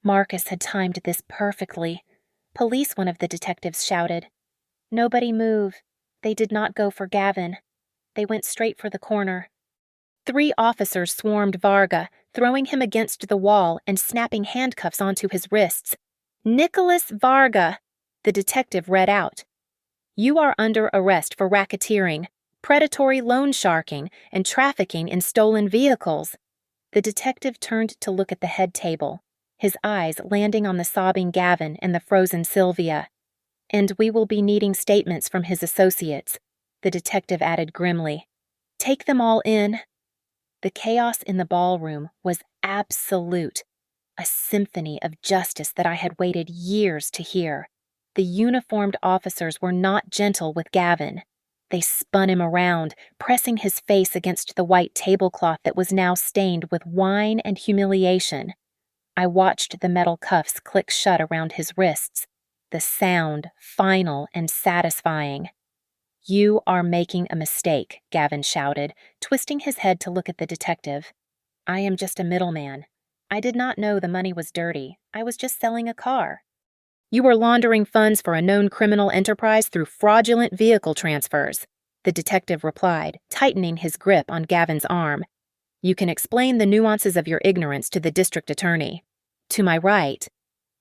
S1: Marcus had timed this perfectly. Police, one of the detectives shouted. Nobody move. They did not go for Gavin. They went straight for the corner. 3 officers swarmed Varga, throwing him against the wall and snapping handcuffs onto his wrists. Nicholas Varga, the detective read out. You are under arrest for racketeering, predatory loan sharking, and trafficking in stolen vehicles. The detective turned to look at the head table, his eyes landing on the sobbing Gavin and the frozen Sylvia. And we will be needing statements from his associates, the detective added grimly. Take them all in. The chaos in the ballroom was absolute, a symphony of justice that I had waited years to hear. The uniformed officers were not gentle with Gavin. They spun him around, pressing his face against the white tablecloth that was now stained with wine and humiliation. I watched the metal cuffs click shut around his wrists, the sound final and satisfying. You are making a mistake, Gavin shouted, twisting his head to look at the detective. I am just a middleman. I did not know the money was dirty. I was just selling a car. You are laundering funds for a known criminal enterprise through fraudulent vehicle transfers, the detective replied, tightening his grip on Gavin's arm. You can explain the nuances of your ignorance to the district attorney. To my right,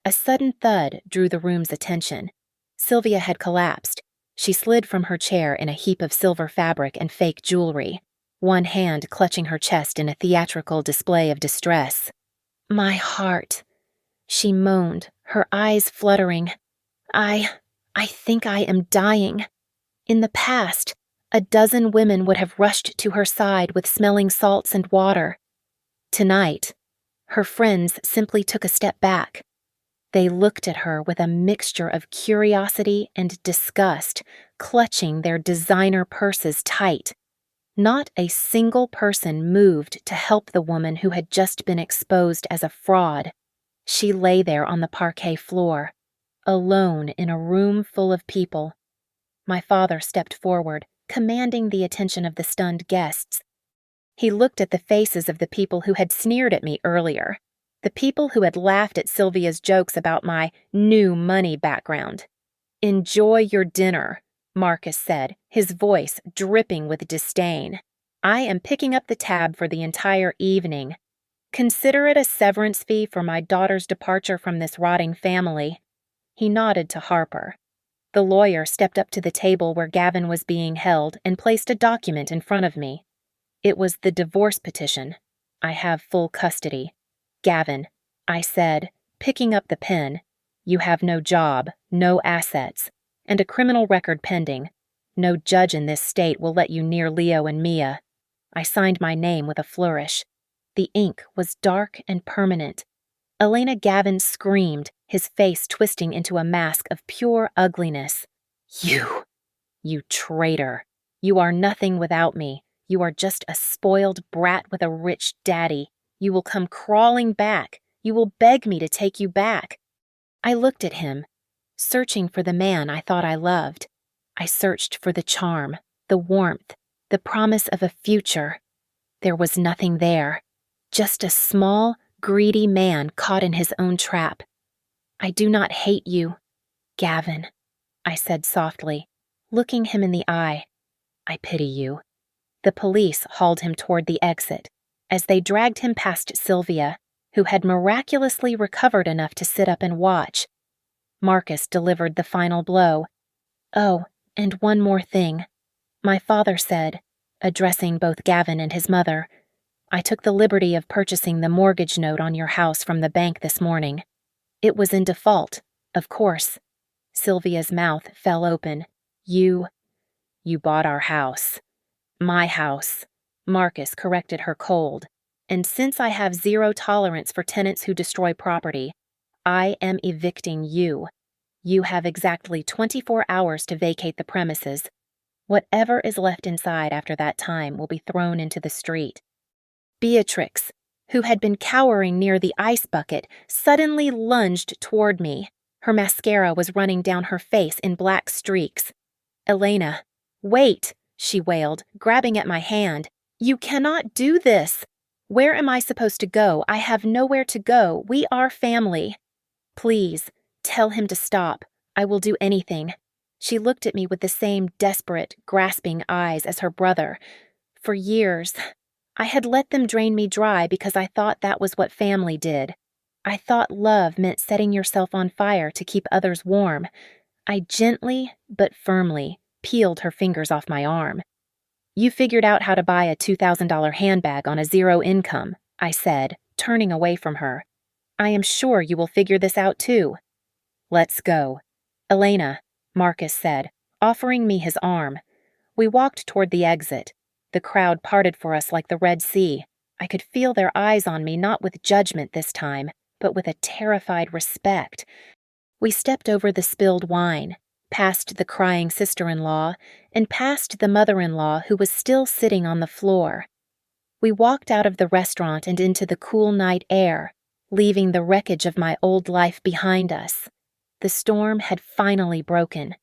S1: a sudden thud drew the room's attention. Sylvia had collapsed. She slid from her chair in a heap of silver fabric and fake jewelry, one hand clutching her chest in a theatrical display of distress. My heart, she moaned, her eyes fluttering. I think I am dying. In the past, a dozen women would have rushed to her side with smelling salts and water. Tonight, her friends simply took a step back. They looked at her with a mixture of curiosity and disgust, clutching their designer purses tight. Not a single person moved to help the woman who had just been exposed as a fraud. She lay there on the parquet floor, alone in a room full of people. My father stepped forward, commanding the attention of the stunned guests. He looked at the faces of the people who had sneered at me earlier, the people who had laughed at Sylvia's jokes about my new money background. Enjoy your dinner, Marcus said, his voice dripping with disdain. I am picking up the tab for the entire evening. Consider it a severance fee for my daughter's departure from this rotting family. He nodded to Harper. The lawyer stepped up to the table where Gavin was being held and placed a document in front of me. It was the divorce petition. I have full custody. Gavin, I said, picking up the pen, you have no job, no assets, and a criminal record pending. No judge in this state will let you near Leo and Mia. I signed my name with a flourish. The ink was dark and permanent. Elena Gavin screamed, his face twisting into a mask of pure ugliness. You traitor. You are nothing without me. You are just a spoiled brat with a rich daddy. You will come crawling back. You will beg me to take you back. I looked at him, searching for the man I thought I loved. I searched for the charm, the warmth, the promise of a future. There was nothing there, just a small, greedy man caught in his own trap. I do not hate you, Gavin, I said softly, looking him in the eye. I pity you. The police hauled him toward the exit, as they dragged him past Sylvia, who had miraculously recovered enough to sit up and watch. Marcus delivered the final blow. Oh, and one more thing. My father said, addressing both Gavin and his mother, I took the liberty of purchasing the mortgage note on your house from the bank this morning. It was in default, of course. Sylvia's mouth fell open. You bought our house. My house. Marcus corrected her cold. And since I have zero tolerance for tenants who destroy property, I am evicting you. You have exactly 24 hours to vacate the premises. Whatever is left inside after that time will be thrown into the street. Beatrix, who had been cowering near the ice bucket, suddenly lunged toward me. Her mascara was running down her face in black streaks. Elena, wait, she wailed, grabbing at my hand. You cannot do this. Where am I supposed to go? I have nowhere to go. We are family. Please, tell him to stop. I will do anything. She looked at me with the same desperate, grasping eyes as her brother. For years, I had let them drain me dry because I thought that was what family did. I thought love meant setting yourself on fire to keep others warm. I gently, but firmly, peeled her fingers off my arm. You figured out how to buy a $2,000 handbag on a zero income, I said, turning away from her. I am sure you will figure this out too. Let's go. Elena, Marcus said, offering me his arm. We walked toward the exit. The crowd parted for us like the Red Sea. I could feel their eyes on me, not with judgment this time, but with a terrified respect. We stepped over the spilled wine, past the crying sister-in-law, and past the mother-in-law who was still sitting on the floor. We walked out of the restaurant and into the cool night air, leaving the wreckage of my old life behind us. The storm had finally broken.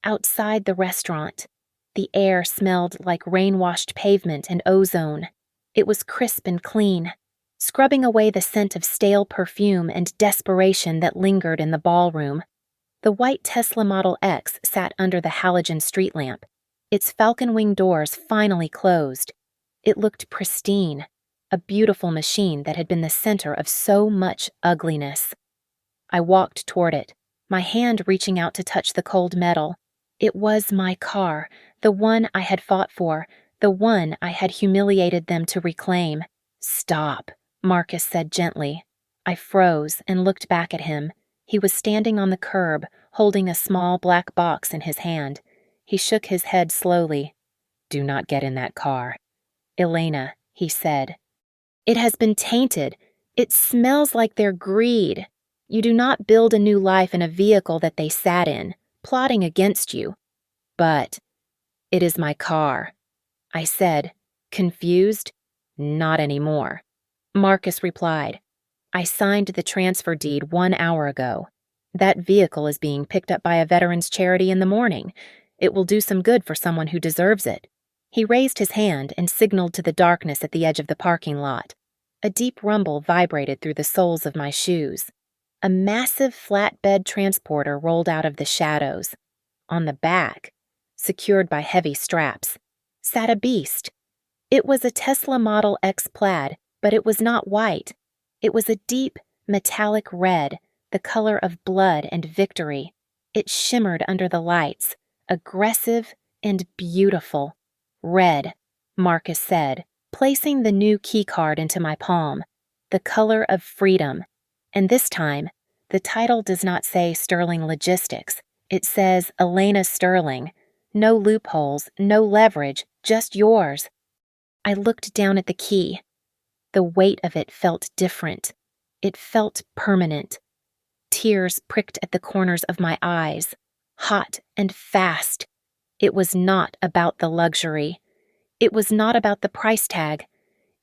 S1: Outside the restaurant, the air smelled like rain-washed pavement and ozone. It was crisp and clean, scrubbing away the scent of stale perfume and desperation that lingered in the ballroom. The white Tesla Model X sat under the halogen street lamp, its falcon wing doors finally closed. It looked pristine, a beautiful machine that had been the center of so much ugliness. I walked toward it, my hand reaching out to touch the cold metal. It was my car, the one I had fought for, the one I had humiliated them to reclaim. Stop, Marcus said gently. I froze and looked back at him. He was standing on the curb, holding a small black box in his hand. He shook his head slowly. Do not get in that car. Elena, he said. It has been tainted. It smells like their greed. You do not build a new life in a vehicle that they sat in, plotting against you. But it is my car, I said, confused. Not anymore. Marcus replied. I signed the transfer deed 1 hour ago. That vehicle is being picked up by a veterans charity in the morning. It will do some good for someone who deserves it. He raised his hand and signaled to the darkness at the edge of the parking lot. A deep rumble vibrated through the soles of my shoes. A massive flatbed transporter rolled out of the shadows. On the back, secured by heavy straps, sat a beast. It was a Tesla Model X Plaid, but it was not white. It was a deep, metallic red, the color of blood and victory. It shimmered under the lights, aggressive and beautiful. Red, Marcus said, placing the new keycard into my palm. The color of freedom. And this time, the title does not say Sterling Logistics. It says Elena Sterling. No loopholes, no leverage, just yours. I looked down at the key. The weight of it felt different. It felt permanent. Tears pricked at the corners of my eyes, hot and fast. It was not about the luxury. It was not about the price tag.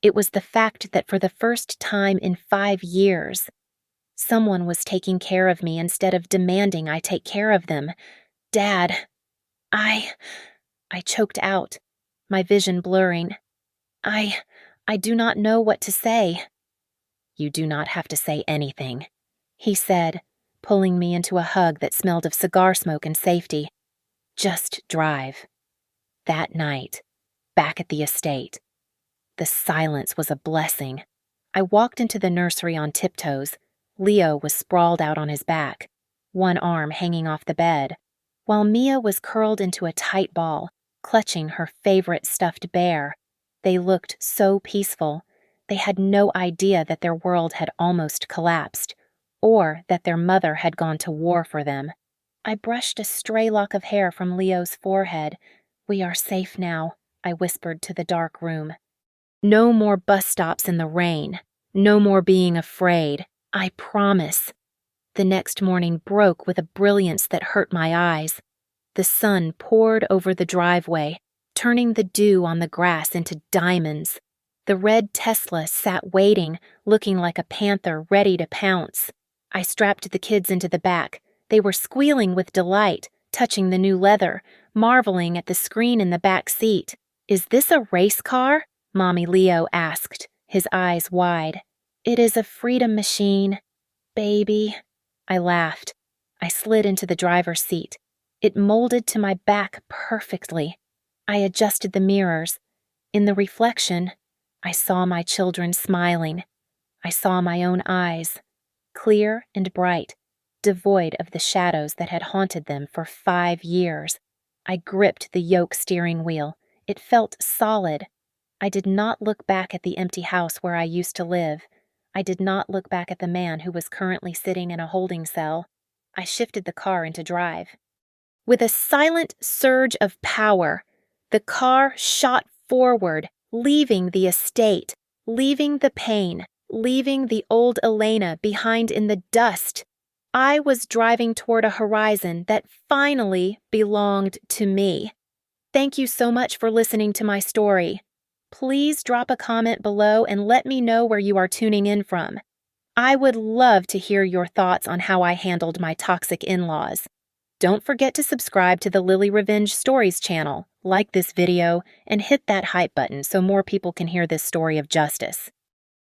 S1: It was the fact that for the first time in 5 years, someone was taking care of me instead of demanding I take care of them. Dad, I choked out, my vision blurring. I do not know what to say. You do not have to say anything, he said, pulling me into a hug that smelled of cigar smoke and safety. Just drive. That night, back at the estate, the silence was a blessing. I walked into the nursery on tiptoes. Leo was sprawled out on his back, one arm hanging off the bed, while Mia was curled into a tight ball, clutching her favorite stuffed bear. They looked so peaceful. They had no idea that their world had almost collapsed, or that their mother had gone to war for them. I brushed a stray lock of hair from Leo's forehead. "We are safe now," I whispered to the dark room. "No more bus stops in the rain. No more being afraid. I promise." The next morning broke with a brilliance that hurt my eyes. The sun poured over the driveway, turning the dew on the grass into diamonds. The red Tesla sat waiting, looking like a panther ready to pounce. I strapped the kids into the back. They were squealing with delight, touching the new leather, marveling at the screen in the back seat. "Is this a race car?" Mommy Leo asked, his eyes wide. "It is a freedom machine, baby." I laughed. I slid into the driver's seat. It molded to my back perfectly. I adjusted the mirrors. In the reflection, I saw my children smiling. I saw my own eyes, clear and bright, devoid of the shadows that had haunted them for 5 years. I gripped the yoke steering wheel. It felt solid. I did not look back at the empty house where I used to live. I did not look back at the man who was currently sitting in a holding cell. I shifted the car into drive. With a silent surge of power, the car shot forward, leaving the estate, leaving the pain, leaving the old Elena behind in the dust. I was driving toward a horizon that finally belonged to me. Thank you so much for listening to my story. Please drop a comment below and let me know where you are tuning in from. I would love to hear your thoughts on how I handled my toxic in-laws. Don't forget to subscribe to the Lily Revenge Stories channel, like this video, and hit that hype button so more people can hear this story of justice.